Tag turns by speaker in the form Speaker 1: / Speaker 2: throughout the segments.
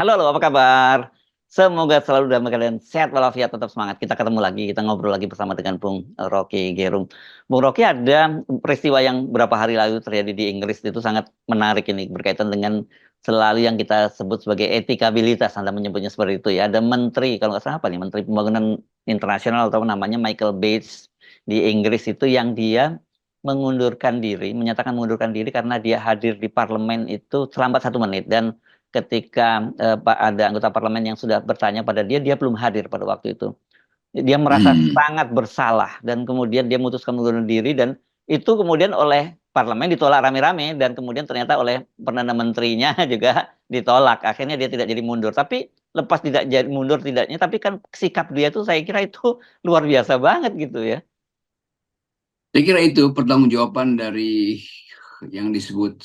Speaker 1: Halo, halo, apa kabar? Semoga selalu dalam keadaan sehat walafiat, tetap semangat. Kita ketemu lagi, kita ngobrol lagi bersama dengan Bung Rocky Gerung. Bung Rocky, ada peristiwa yang beberapa hari lalu terjadi di Inggris itu sangat menarik ini berkaitan dengan selalu yang kita sebut sebagai etikabilitas. Anda menyebutnya seperti itu ya. Ada menteri, kalau nggak salah apa nih, Menteri Pembangunan Internasional atau namanya Michael Bates di Inggris itu yang dia mengundurkan diri, menyatakan mengundurkan diri karena dia hadir di parlemen itu terlambat 1 menit dan ketika ada anggota parlemen yang sudah bertanya pada dia, dia belum hadir pada waktu itu. Dia merasa
Speaker 2: Hmm.
Speaker 1: sangat bersalah dan kemudian dia memutuskan mengundurkan diri dan itu kemudian oleh parlemen ditolak rame-rame dan kemudian ternyata oleh perdana menterinya juga ditolak. Akhirnya dia tidak jadi mundur. Tapi lepas tidak jadi mundur tidaknya, tapi kan sikap dia itu saya kira itu luar biasa banget gitu ya.
Speaker 2: Saya kira itu pertanggungjawaban dari yang disebut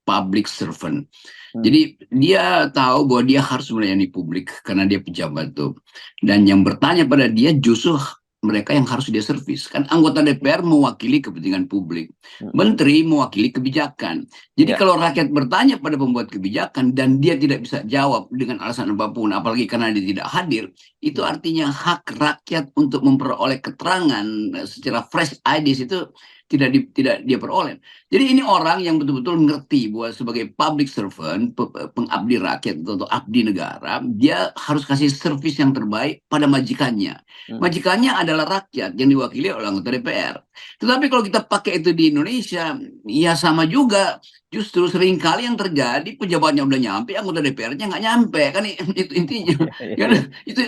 Speaker 2: public servant.
Speaker 1: Hmm.
Speaker 2: Jadi dia tahu bahwa dia harus melayani publik karena dia pejabat tuh. Dan yang bertanya pada dia justru mereka yang harus dia servis. Kan anggota DPR mewakili kepentingan publik.
Speaker 1: Hmm.
Speaker 2: Menteri mewakili kebijakan. Jadi
Speaker 1: Ya.
Speaker 2: kalau rakyat bertanya pada pembuat kebijakan dan dia tidak bisa jawab dengan alasan apapun, apalagi karena dia tidak hadir, itu
Speaker 1: Hmm.
Speaker 2: artinya hak rakyat untuk memperoleh keterangan secara fresh ideas itu tidak dia peroleh. Jadi ini orang yang betul-betul ngerti bahwa sebagai public servant, pengabdi rakyat atau abdi negara, dia harus kasih servis yang terbaik pada majikannya.
Speaker 1: Hmm.
Speaker 2: Majikannya adalah rakyat yang diwakili oleh anggota DPR. Tetapi kalau kita pakai itu di Indonesia, ya sama juga. Justru seringkali yang terjadi pejabatnya udah nyampe, anggota DPR-nya nggak nyampe, kan itu intinya.
Speaker 1: Iya, iya,
Speaker 2: Kan
Speaker 1: iya.
Speaker 2: itu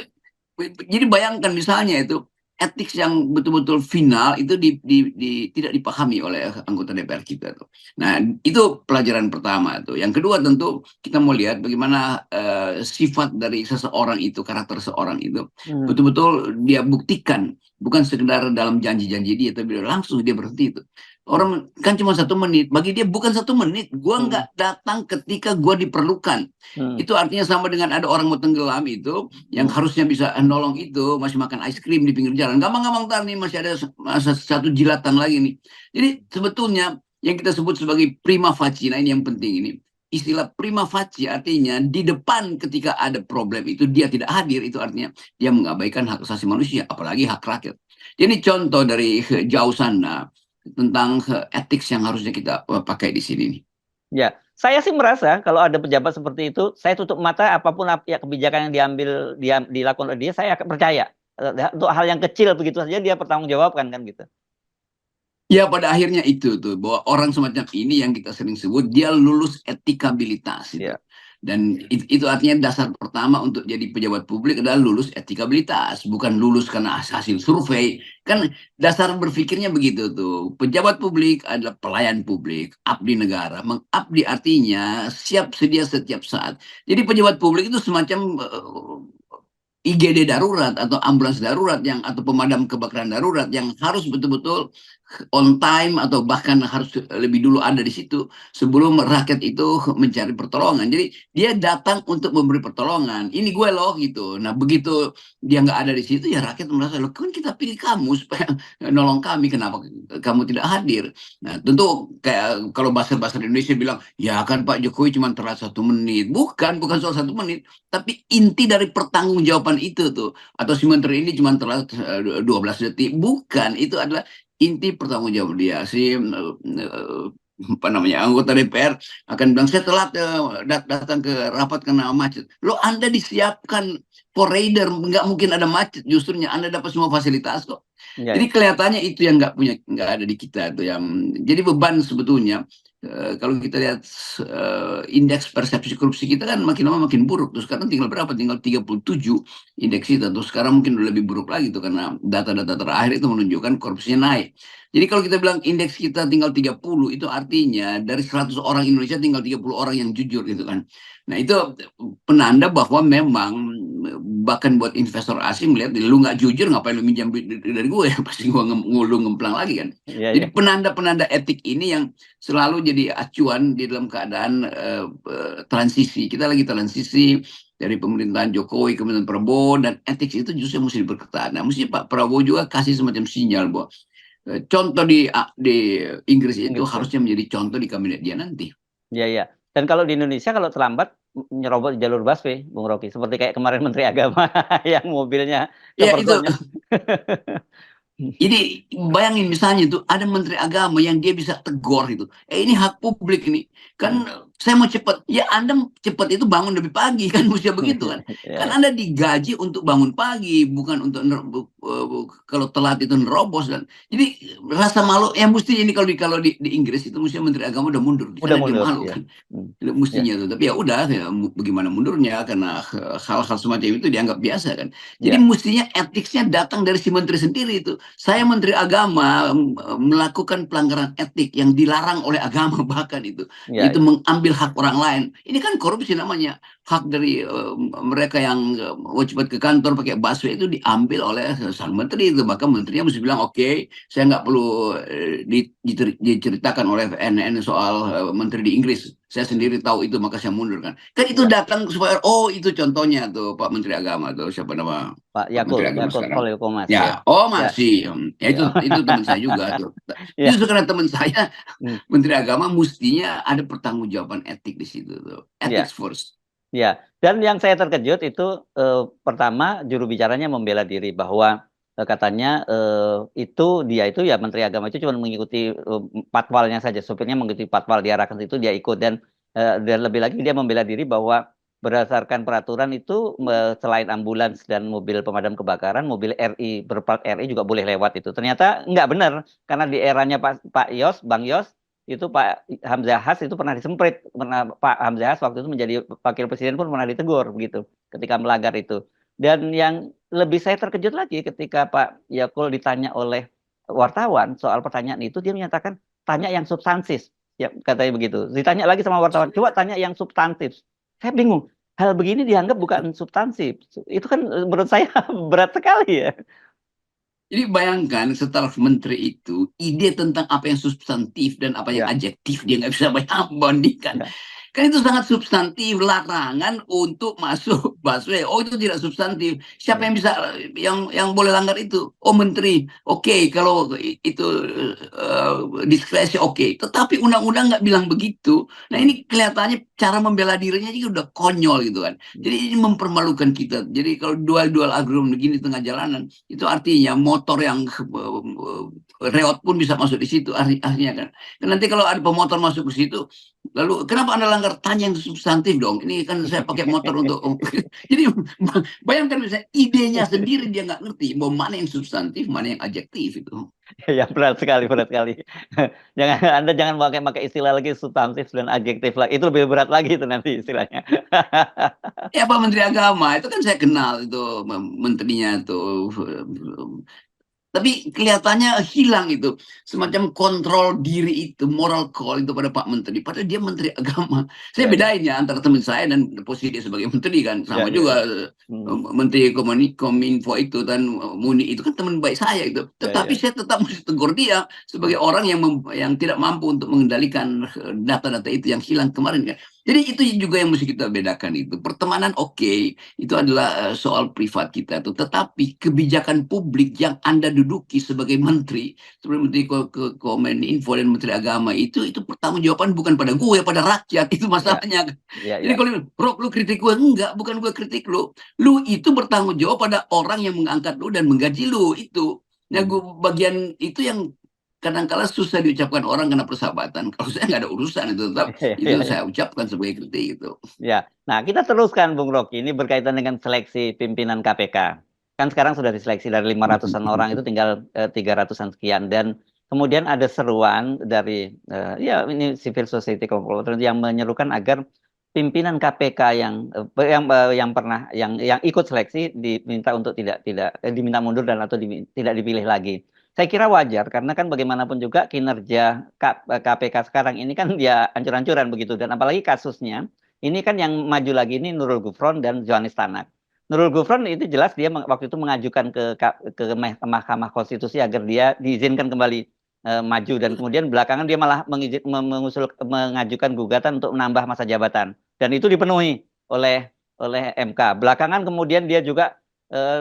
Speaker 2: jadi bayangkan misalnya itu etik yang betul-betul final itu tidak dipahami oleh anggota DPR kita tuh. Nah, itu pelajaran pertama tuh. Yang kedua tentu kita mau lihat bagaimana sifat dari seseorang itu, karakter seseorang itu
Speaker 1: Hmm.
Speaker 2: betul-betul dia buktikan, bukan sekedar dalam janji-janji dia, tapi langsung dia berhenti itu.
Speaker 1: Hmm.
Speaker 2: Orang kan cuma 1 menit, bagi dia bukan 1 menit. Gua
Speaker 1: Hmm.
Speaker 2: nggak datang ketika gua diperlukan.
Speaker 1: Hmm.
Speaker 2: Itu artinya sama dengan ada orang mau tenggelam itu, yang
Speaker 1: Hmm.
Speaker 2: harusnya bisa nolong itu masih makan es krim di pinggir jalan. Gampang-gampang tar nih masih ada satu jilatan lagi nih. Jadi sebetulnya yang kita sebut sebagai prima facie, nah ini yang penting ini. Istilah prima facie artinya di depan ketika ada problem itu dia tidak hadir, itu artinya dia mengabaikan hak asasi manusia, apalagi hak rakyat. Jadi contoh dari jauh sana tentang etik yang harusnya kita pakai di sini nih.
Speaker 1: Ya, saya sih merasa kalau ada pejabat seperti itu, saya tutup mata apapun ya kebijakan yang dilakukan oleh dia, saya akan percaya. Untuk hal yang kecil begitu saja dia pertanggungjawabkan kan gitu.
Speaker 2: Ya pada akhirnya itu tuh bahwa orang semacam ini yang kita sering sebut dia lulus etikabilitas itu.
Speaker 1: Ya.
Speaker 2: Dan itu artinya dasar pertama untuk jadi pejabat publik adalah lulus etikabilitas, bukan lulus karena hasil survei. Kan dasar berpikirnya begitu tuh. Pejabat publik adalah pelayan publik, abdi negara. Mengabdi artinya siap sedia setiap saat. Jadi pejabat publik itu semacam IGD darurat atau ambulans darurat yang atau pemadam kebakaran darurat yang harus betul-betul on time atau bahkan harus lebih dulu ada di situ sebelum rakyat itu mencari pertolongan. Jadi dia datang untuk memberi pertolongan. Ini gue loh gitu. Nah begitu dia nggak ada di situ ya rakyat merasa loh kan kita pilih kamu supaya nolong kami, kenapa kamu tidak hadir? Nah tentu kayak kalau bahasa-bahasa Indonesia bilang ya kan Pak Jokowi cuma telat 1 menit. Bukan soal 1 menit, tapi inti dari pertanggungjawaban itu tuh, atau si menteri ini cuma telat 12 detik, bukan, itu adalah inti pertanggungjawaban dia. Si apa namanya anggota DPR akan bilang saya telat datang ke rapat karena macet. Lo Anda disiapkan for raider, nggak mungkin ada macet, justrunya Anda dapat semua fasilitas kok.
Speaker 1: Ya,
Speaker 2: Jadi
Speaker 1: ya.
Speaker 2: kelihatannya itu yang nggak ada di kita tuh, yang jadi beban sebetulnya. Kalau kita lihat indeks persepsi korupsi kita kan makin lama makin buruk. Terus sekarang tinggal berapa? Tinggal 37 indeks kita. Terus sekarang mungkin udah lebih buruk lagi tuh karena data-data terakhir itu menunjukkan korupsinya naik. Jadi kalau kita bilang indeks kita tinggal 30, itu artinya dari 100 orang Indonesia tinggal 30 orang yang jujur gitu kan. Nah itu penanda bahwa memang bahkan buat investor asing melihat lu nggak jujur ngapain lu minjam dari gue pasti gue ngulu ngemplang lagi kan.
Speaker 1: Ya,
Speaker 2: Jadi
Speaker 1: ya.
Speaker 2: penanda-penanda etik ini yang selalu jadi acuan di dalam keadaan transisi. Kita lagi transisi dari pemerintahan Jokowi ke pemerintahan Prabowo, dan etik itu justru mesti diperketat. Nah, mesti Pak Prabowo juga kasih semacam sinyal bahwa contoh di Inggris itu
Speaker 1: Inggris ya.
Speaker 2: harusnya menjadi contoh di kabinet dia nanti.
Speaker 1: Ya, ya. Dan kalau di Indonesia kalau terlambat nyerobot di jalur busway, Bung Rocky. Seperti kayak kemarin Menteri Agama yang mobilnya
Speaker 2: Ya itu.
Speaker 1: kepergoknya.
Speaker 2: Jadi bayangin misalnya itu ada menteri agama yang dia bisa tegur itu. Ini hak publik ini. Kan saya mau cepat. Ya Anda cepat itu bangun lebih pagi kan mesti begitu kan. Kan
Speaker 1: Ya,
Speaker 2: Anda digaji untuk bangun pagi bukan untuk kalau telat itu nerobos kan. Jadi rasa malu yang mesti ini kalau di Inggris itu mesti menteri agama udah mundur. Di
Speaker 1: udah
Speaker 2: sana dia
Speaker 1: mundur
Speaker 2: malu
Speaker 1: ya.
Speaker 2: kan.
Speaker 1: Hmm. Ya,
Speaker 2: Mestinya tuh. Tapi ya udah ya, bagaimana mundurnya karena hal-hal semacam itu dianggap biasa kan. Jadi
Speaker 1: ya,
Speaker 2: mestinya etiknya datang dari si menteri sendiri itu. Saya Menteri Agama melakukan pelanggaran etik yang dilarang oleh agama bahkan itu,
Speaker 1: ya,
Speaker 2: yaitu mengambil hak orang lain. Ini kan korupsi namanya. Hak dari mereka yang cepat ke kantor pakai busway itu diambil oleh sang menteri itu. Maka menterinya mesti bilang, oke, saya nggak perlu diceritakan oleh CNN soal menteri di Inggris. Saya sendiri tahu itu, maka saya mundur kan. Kan itu
Speaker 1: ya.
Speaker 2: datang supaya, oh itu contohnya tuh Pak Menteri Agama tuh siapa nama
Speaker 1: Pak
Speaker 2: Pak Menteri Agama
Speaker 1: Yakut
Speaker 2: sekarang.
Speaker 1: Holil ya.
Speaker 2: Ya, oh
Speaker 1: Ya,
Speaker 2: masih. Ya
Speaker 1: ya.
Speaker 2: itu teman saya juga tuh.
Speaker 1: Ya.
Speaker 2: Justru karena teman saya
Speaker 1: Hmm.
Speaker 2: Menteri Agama mestinya ada pertanggungjawaban etik di situ tuh.
Speaker 1: Ya.
Speaker 2: Ethics first.
Speaker 1: Ya, dan yang saya terkejut itu pertama juru bicaranya membela diri bahwa katanya dia itu ya Menteri Agama itu cuma mengikuti patwalnya saja, supirnya mengikuti patwal diarahkan itu dia ikut dan lebih lagi dia membela diri bahwa berdasarkan peraturan itu selain ambulans dan mobil pemadam kebakaran, mobil RI berplat RI juga boleh lewat itu. Ternyata nggak benar karena di eranya Pak Yos, Bang Yos itu Pak Hamzah Has itu pernah disemprit, Pak Hamzah Has waktu itu menjadi wakil presiden pun pernah ditegur begitu ketika melanggar itu. Dan yang lebih saya terkejut lagi ketika Pak Yakul ditanya oleh wartawan soal pertanyaan itu, dia menyatakan tanya yang substantif, ya katanya begitu. Ditanya lagi sama wartawan, coba tanya yang substantif. Saya bingung, hal begini dianggap bukan substantif. Itu kan menurut saya berat sekali ya.
Speaker 2: Jadi bayangkan setelah menteri itu, ide tentang apa yang substantif dan apa yang
Speaker 1: Ya,
Speaker 2: adjektif dia nggak bisa bandingkan.
Speaker 1: ya,
Speaker 2: Kan itu sangat substantif, larangan untuk masuk busway. Oh itu tidak substantif. Siapa
Speaker 1: ya,
Speaker 2: yang bisa yang boleh langgar itu? Oh menteri. Oke, kalau itu diskresi oke. Tetapi undang-undang nggak bilang begitu. Nah
Speaker 1: hmm,
Speaker 2: ini kelihatannya cara membela dirinya juga udah konyol gitu kan. Jadi ini mempermalukan kita. Jadi kalau dual-dual agrum begini tengah jalanan, itu artinya motor yang reot pun bisa masuk di situ artinya kan. Dan nanti kalau ada pemotor masuk ke situ, lalu kenapa Anda langgar? Tanya yang substantif dong. Ini kan saya pakai motor untuk jadi bayangkan misalnya idenya sendiri dia nggak ngerti mau mana yang substantif, mana yang adjektif itu.
Speaker 1: ya berat sekali, berat sekali. Anda jangan pakai istilah lagi substantif dan adjektif lagi. Itu lebih berat lagi itu nanti istilahnya.
Speaker 2: Ya Pak Menteri Agama itu kan saya kenal itu menterinya tuh. Tapi kelihatannya hilang itu semacam kontrol diri itu, moral call itu pada Pak Menteri. Padahal dia Menteri Agama. Saya
Speaker 1: Ya, ya,
Speaker 2: bedain ya antara teman saya dan posisi dia sebagai Menteri kan
Speaker 1: ya,
Speaker 2: sama
Speaker 1: ya,
Speaker 2: juga
Speaker 1: ya. Hmm,
Speaker 2: Menteri Kominfo itu dan Muni itu kan teman baik saya itu.
Speaker 1: ya,
Speaker 2: Tetapi
Speaker 1: ya,
Speaker 2: saya tetap mesti tegur dia sebagai orang yang tidak mampu untuk mengendalikan data-data itu yang hilang kemarin kan. Jadi itu juga yang mesti kita bedakan itu. Pertemanan oke, itu adalah soal privat kita tuh. Tetapi kebijakan publik yang Anda duduki sebagai menteri, sebagai menteri Kominfo dan menteri agama itu pertanggungjawaban bukan pada gue, pada rakyat. Itu
Speaker 1: ya,
Speaker 2: masalahnya.
Speaker 1: ya,
Speaker 2: Jadi
Speaker 1: ya,
Speaker 2: kalau Rob lu kritik gue, enggak, bukan gue kritik lu. Lu itu bertanggung jawab pada orang yang mengangkat lu dan menggaji lu itu. Nah,
Speaker 1: hmm.
Speaker 2: bagian itu yang kadang-kala susah diucapkan orang karena persahabatan. Kalau saya nggak ada urusan itu tetap
Speaker 1: Ya,
Speaker 2: itu
Speaker 1: ya, ya.
Speaker 2: saya ucapkan sebagai kritik itu.
Speaker 1: Ya. Nah, kita teruskan Bung Rocky. Ini berkaitan dengan seleksi pimpinan KPK. Kan sekarang sudah diseleksi dari 500-an orang itu tinggal 300-an sekian. Dan kemudian ada seruan dari ya ini civil society kelompok tertentu yang menyerukan agar pimpinan KPK yang pernah yang ikut seleksi diminta untuk tidak diminta mundur dan atau tidak dipilih lagi. Saya kira wajar karena kan bagaimanapun juga kinerja KPK sekarang ini kan dia ancur-ancuran begitu dan apalagi kasusnya ini kan yang maju lagi ini Nurul Gufron dan Johanis Tanak. Nurul Gufron itu jelas dia waktu itu mengajukan ke Mahkamah Konstitusi agar dia diizinkan kembali maju dan kemudian belakangan dia malah mengajukan gugatan untuk menambah masa jabatan dan itu dipenuhi oleh MK. Belakangan kemudian dia juga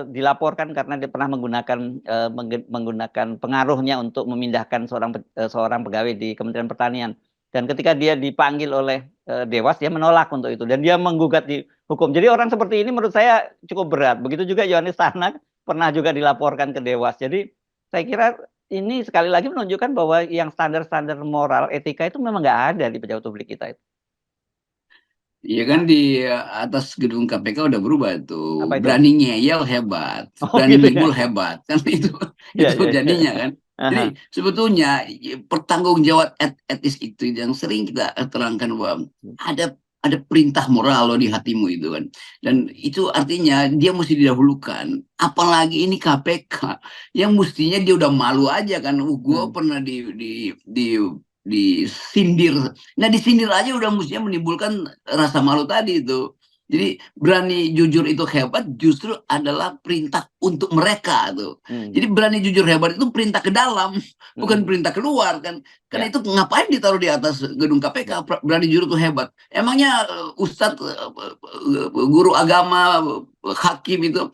Speaker 1: dilaporkan karena dia pernah menggunakan pengaruhnya untuk memindahkan seorang pegawai di Kementerian Pertanian. Dan ketika dia dipanggil oleh Dewas, dia menolak untuk itu dan dia menggugat di hukum. Jadi orang seperti ini menurut saya cukup berat. Begitu juga Yohanes Tanak pernah juga dilaporkan ke Dewas. Jadi saya kira ini sekali lagi menunjukkan bahwa yang standar-standar moral etika itu memang nggak ada di pejabat publik kita itu.
Speaker 2: Iya kan di atas gedung KPK udah berubah tuh.
Speaker 1: Apa itu?
Speaker 2: Berani ngeyel hebat,
Speaker 1: Oh
Speaker 2: berani
Speaker 1: gitu ya.
Speaker 2: ngibul hebat. Kan
Speaker 1: Ya,
Speaker 2: itu
Speaker 1: ya,
Speaker 2: jadinya
Speaker 1: ya.
Speaker 2: kan. Jadi
Speaker 1: Aha.
Speaker 2: sebetulnya pertanggungjawab etis itu yang sering kita terangkan bahwa ada ada perintah moral loh di hatimu itu kan. Dan itu artinya dia mesti didahulukan. Apalagi ini KPK yang mestinya dia udah malu aja kan. Gue
Speaker 1: Hmm.
Speaker 2: pernah disindir. Nah, disindir aja udah mestinya menimbulkan rasa malu tadi itu. Jadi berani jujur itu hebat justru adalah perintah untuk mereka tuh.
Speaker 1: Hmm.
Speaker 2: Jadi berani jujur hebat itu perintah ke dalam, bukan
Speaker 1: Hmm.
Speaker 2: perintah keluar kan. Karena
Speaker 1: Ya.
Speaker 2: itu ngapain ditaruh di atas gedung
Speaker 1: Ya.
Speaker 2: KPK berani jujur itu hebat. Emangnya ustadz, guru agama, hakim itu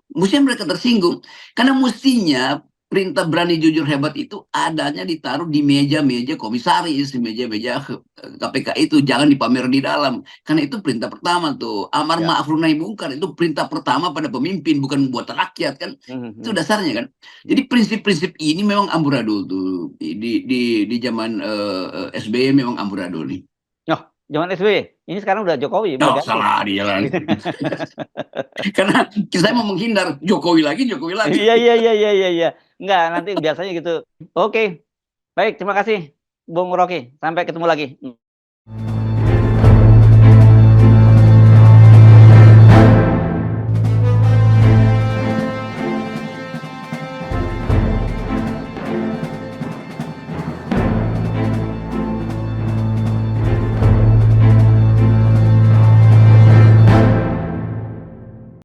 Speaker 2: mestinya mereka tersinggung karena mestinya perintah berani jujur hebat itu adanya ditaruh di meja-meja komisaris, di meja-meja KPK itu jangan dipamer di dalam karena itu perintah pertama tuh amar
Speaker 1: Ya.
Speaker 2: ma'ruf nahi mungkar itu perintah pertama pada pemimpin bukan buat rakyat kan
Speaker 1: Hmm.
Speaker 2: itu
Speaker 1: Hmm.
Speaker 2: dasarnya kan jadi prinsip-prinsip ini memang amburadul tuh di zaman SBY memang amburadul nih.
Speaker 1: Oh, zaman SBY. Ini sekarang udah Jokowi, udah
Speaker 2: Oh,
Speaker 1: ganti.
Speaker 2: salah di jalan. Karena saya mau menghindar Jokowi lagi, Jokowi lagi.
Speaker 1: Iya, iya, iya, iya, iya, iya. Enggak, nanti biasanya gitu. Oke, baik, terima kasih, Bung Rocky. Sampai ketemu lagi.